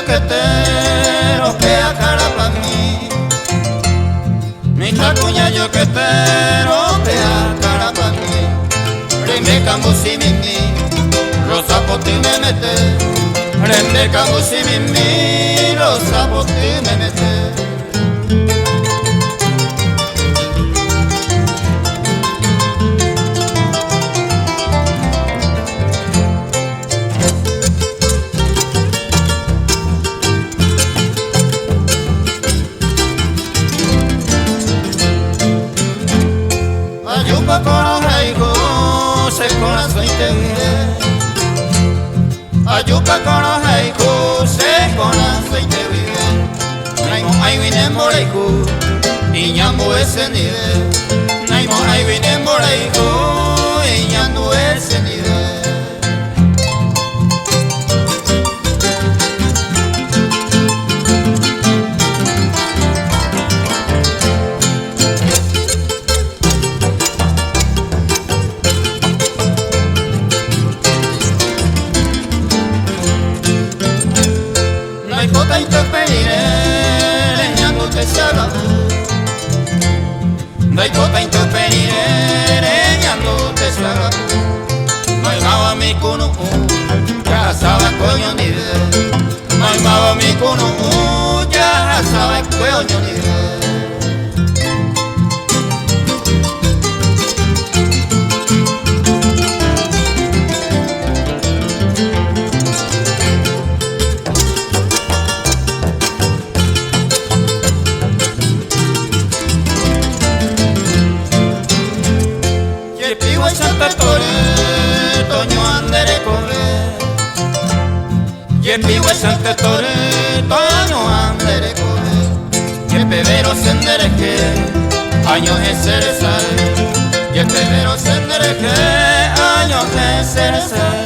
que te ropea cara pa' mí. Mi tacuña yo que te ropea cara pa' mí. Rende cambusi mimi, rosa poti me mete. Rende cambusi mimi, rosa poti me mete. Ayupa con haiku, se con la suerte vive. Ayupa con haiku, se con la suerte vive. Naimo ay vine moraiku, iñambo ese nivel. Naimo ay vine moraiku, iñambo ese nivel. Naikota interpeire, leñándote salado. Naikota interpeire, leñándote salado. Maimaba mi kunu, ya sabe coño ni de. Maimaba mi kunu, ya sabe coño ni de. Santa Tore, Toño andere corre. Yepiwe Santa Tore, Toño andere corre. Yepevero sendereje, años de cereza. Yepevero sendereje, años de cereza.